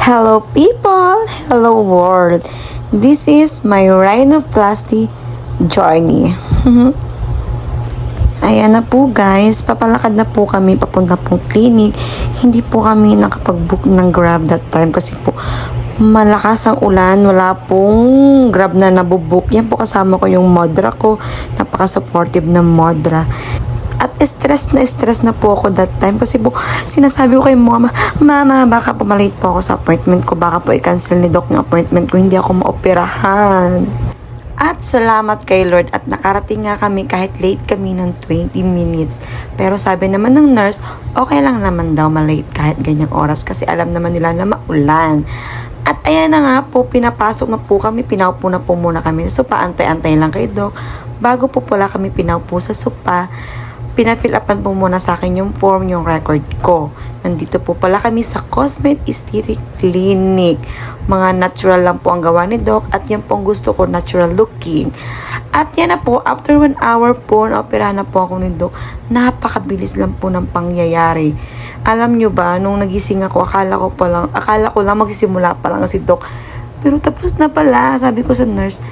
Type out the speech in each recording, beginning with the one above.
Hello people! Hello world! This is my rhinoplasty journey. Ayan na po guys, papalakad na po kami papunta pong clinic. Hindi po kami nakapag-book ng Grab that time kasi po malakas ang ulan, wala pong Grab na nabubook. Yan po kasama ko yung Modra ko, napaka-supportive na Modra. At stress na po ako that time kasi po sinasabi ko kay mama, baka po malate po ako sa appointment ko, baka po i-cancel ni doc yung appointment ko, hindi ako maoperahan. At salamat kay Lord at nakarating nga kami kahit late kami ng 20 minutes. Pero sabi naman ng nurse, okay lang naman daw malate kahit ganyang oras kasi alam naman nila na maulan. At ayan na nga po, pinapasok na po kami, pinaupo na po muna kami sa sopa, antay-antay lang kay doc. Bago po pala kami pinaupo sa sopa, pina-fill upan po muna sa akin yung form, yung record ko. Nandito po pala kami sa Cosmet Aesthetic Clinic. Mga natural lang po ang gawa ni Doc at yan po ang gusto ko, natural looking. At yan na po, after 1 hour po, naoperahan na po ako ni Doc. Napakabilis lang po ng pangyayari. Alam nyo ba, nung nagising ako, akala ko lang magsisimula pa lang si Doc. Pero tapos na pala, sabi ko sa nurse,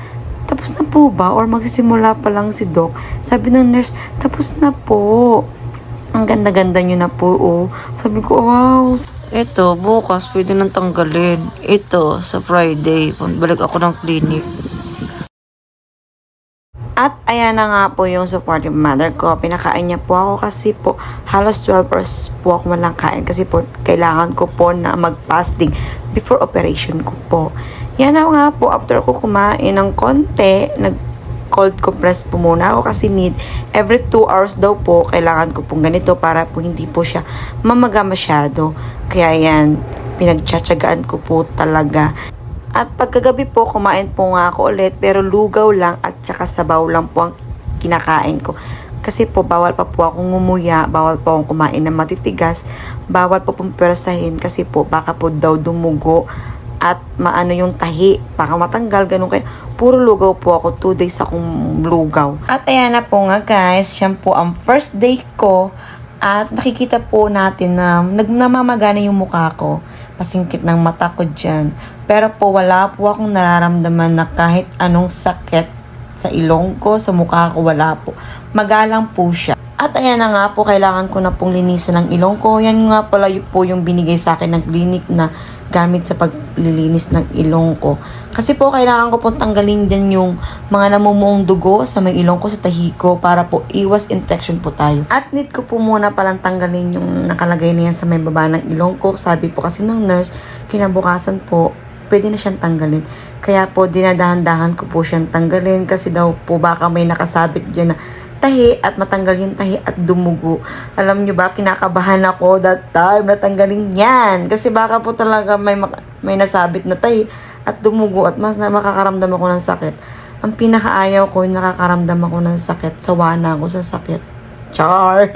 tapos na po ba? Or magsisimula pa lang si Doc? Sabi ng nurse, tapos na po. Ang ganda-ganda nyo na po, oh. Sabi ko, wow. Ito, bukas pwede nang tanggalin. Ito, sa Friday, balik ako ng clinic. At ayan na nga po yung supportive mother ko. Pinakain niya po ako kasi po halos 12 hours po ako walang kain kasi po kailangan ko po na mag-fasting before operation ko po. Yan na nga po, after ko kumain ng konti, nag-cold compress po muna ako kasi need every 2 hours daw po, kailangan ko pong ganito para po hindi po siya mamaga masyado. Kaya yan, pinagtsatsagaan ko po talaga. At pagkagabi po, kumain po nga ako ulit, pero lugaw lang at saka sabaw lang po ang kinakain ko. Kasi po, bawal pa po akong ngumuya, bawal po akong kumain ng matitigas, bawal po pong pwersahin kasi po baka po daw dumugo at maano yung tahi, baka matanggal, ganun kaya. Puro lugaw po ako, 2 days akong lugaw. At ayan na po nga guys, siya po ang first day ko. At nakikita po natin na namamagana yung mukha ko. Pasingkit ng mata ko dyan. Pero po wala po akong nararamdaman na kahit anong sakit sa ilong ko, sa mukha ko, wala po. Magalang po siya. At ayan na nga po, kailangan ko na pong linisan ng ilong ko. Yan nga pala po yung binigay sa akin ng clinic na gamit sa paglilinis ng ilong ko. Kasi po kailangan ko pong tanggalin din yung mga namumuong dugo sa may ilong ko, sa tahi ko, para po iwas infection po tayo. At need ko po muna palang tanggalin yung nakalagay na yan sa may baba ng ilong ko. Sabi po kasi ng nurse, kinabukasan po, pwede na siyang tanggalin. Kaya po dinadahan-dahan ko po siyang tanggalin kasi daw po baka may nakasabit dyan na tahi at matanggal yung tahi at dumugo. Alam nyo ba, kinakabahan ako that time na tanggalin yan. Kasi baka po talaga may nasabit na tahi at dumugo at mas na makakaramdam ako ng sakit. Ang pinakaayaw ko, yung nakakaramdam ako ng sakit. Sawa na ako sa sakit. Char!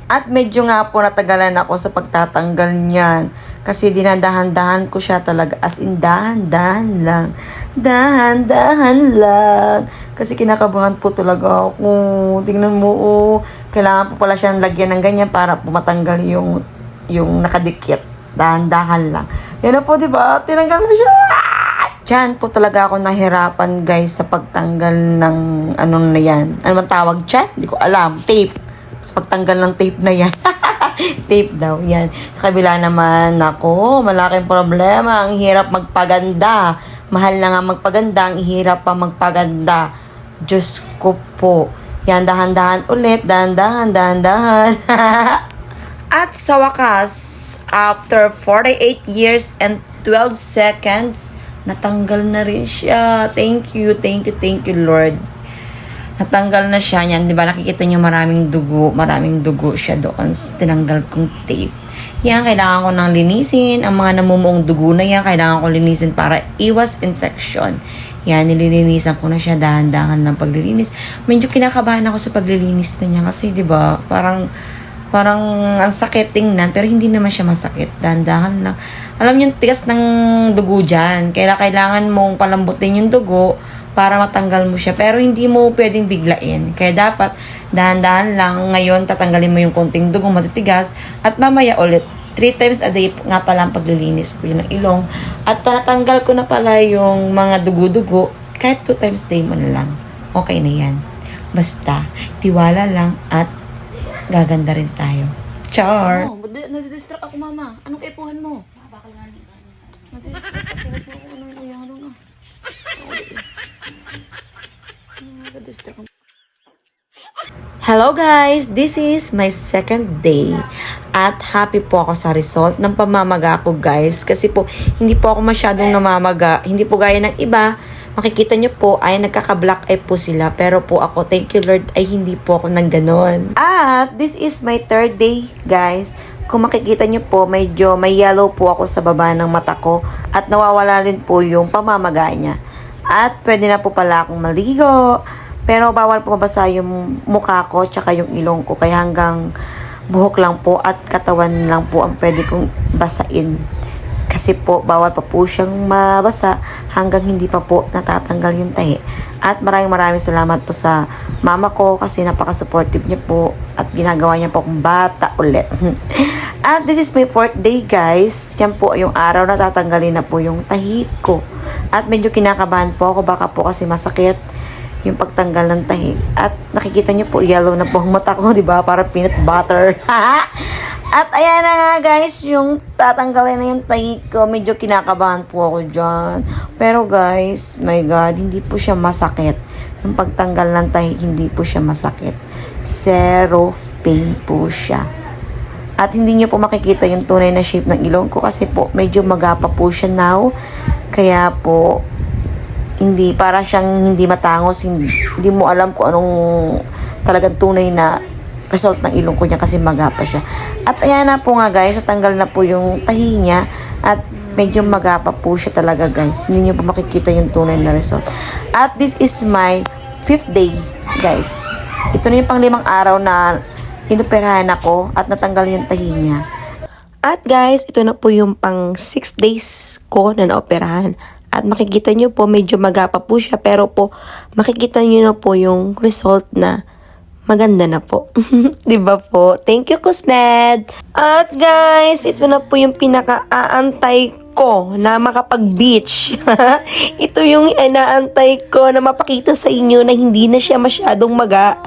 At medyo nga po natagalan ako sa pagtatanggal niyan. Kasi dinadahan-dahan ko siya talaga. As in, dahan-dahan lang. Dahan-dahan lang. Kasi kinakabahan po talaga ako. Tingnan mo, oh. Kailangan po pala siyang lagyan ng ganyan para po matanggal yung nakadikit. Dahan-dahan lang. Yan na po, diba? Tinanggal na siya. Diyan po talaga ako nahirapan, guys, sa pagtanggal ng anong na yan. Ano man tawag dyan? Hindi ko alam. Tape. Sa pagtanggal ng tape na yan. Tape daw, yan. Sa kabila naman, ako, malaking problema. Ang hirap magpaganda. Mahal na nga magpaganda. Ang hirap pa magpaganda. Diyos ko po. Yan, dahan-dahan ulit. Dahan-dahan. At sa wakas, after 48 years and 12 seconds, natanggal na rin siya. Thank you, Lord. Natanggal na siya yan. Di ba nakikita niyo maraming dugo siya doon. Tinanggal kong tape. Yan, kailangan ko nang linisin. Ang mga namumuong dugo na yan, kailangan ko linisin para iwas infection. Yan, nililinisan ko na siya. Dahan-dahan ng paglilinis. Medyo kinakabahan ako sa paglilinis na niya. Kasi di ba parang ang sakit tingnan, pero hindi naman siya masakit. Dahan-dahan lang. Alam niyo, tigas ng dugo dyan. Kailangan mong palambutin yung dugo para matanggal mo siya. Pero hindi mo pwedeng biglain. Kaya dapat dahan-dahan lang. Ngayon, tatanggalin mo yung konting dugo matitigas at mamaya ulit 3 times a day nga pala ang paglilinis ko yun ng ilong. At panatanggal ko na pala yung mga dugo-dugo, kahit 2 times a day mo na lang. Okay na yan. Basta, tiwala lang at gaganda rin tayo. Char! Oh, nadidistract ako, mama. Anong kaipuhan mo? Nadidistract ako. Tingnan mo ako ng uyang ah. Nadidistract ako. Hello guys! This is my second day. At happy po ako sa result ng pamamaga ko guys. Kasi po, hindi po ako masyadong namamaga. Hindi po gaya ng iba. Makikita nyo po ay nagkaka-black eye po sila. Pero po ako, thank you Lord, ay hindi po ako nang ganon. At this is my third day guys. Kung makikita nyo po, medyo may yellow po ako sa baba ng mata ko. At nawawala rin po yung pamamaga niya. At pwede na po pala akong maligo. Pero bawal po mabasa yung mukha ko tsaka yung ilong ko. Kaya hanggang buhok lang po at katawan lang po ang pwede kong basain. Kasi po bawal pa po siyang mabasa hanggang hindi pa po natatanggal yung tahi. At maraming salamat po sa mama ko kasi napaka-supportive niya po at ginagawa niya po akong bata ulit. At this is my 4th day guys. Yan po yung araw na tatanggalin na po yung tahi ko. At medyo kinakabahan po ako baka po kasi masakit yung pagtanggal ng tahi. At nakikita niyo po yellow na po ang mata ko, di ba? Parang peanut butter. At ayan na nga guys, yung tatanggalin na yung tahi ko, medyo kinakabahan po ako dyan. Pero guys, my God, hindi po siya masakit. Yung pagtanggal ng tahi, hindi po siya masakit. Zero pain po siya. At hindi niyo po makikita yung tunay na shape ng ilong ko kasi po medyo magapa po siya now. Kaya po, hindi, para siyang hindi matangos, hindi mo alam kung anong talagang tunay na result ng ilong ko niya kasi magapa siya. At ayan na po nga guys, natanggal na po yung tahi niya at medyo magapa po siya talaga guys. Hindi niyo po makikita yung tunay na result. At this is my 5th day guys. Ito na yung pang-5 araw na inoperahan ako at natanggal yung tahi niya. At guys, ito na po yung pang 6 days ko na naoperahan. At makikita nyo po, medyo magapa po siya. Pero po, makikita nyo na po yung result na maganda na po. Diba po? Thank you, Cosmed! At guys, ito na po yung pinaka-aantay ko na makapag-beach. Ito yung inaantay ko na mapakita sa inyo na hindi na siya masyadong maga.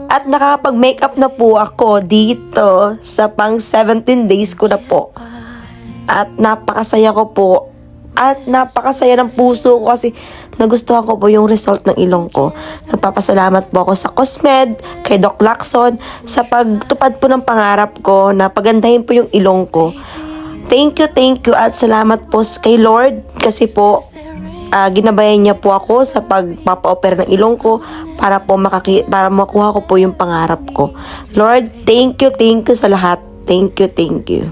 At nakapag-makeup na po ako dito sa pang 17 days ko na po. At napakasaya ko po. At napakasaya ng puso ko kasi nagustuhan ko po yung result ng ilong ko. Nagpapasalamat po ako sa Cosmed, kay Doc Lacson, sa pagtupad po ng pangarap ko na pagandahin po yung ilong ko. Thank you at salamat po kay Lord kasi po ginabayan niya po ako sa pagpapa-opera ng ilong ko para po para makuha ko po yung pangarap ko. Lord, thank you sa lahat. Thank you.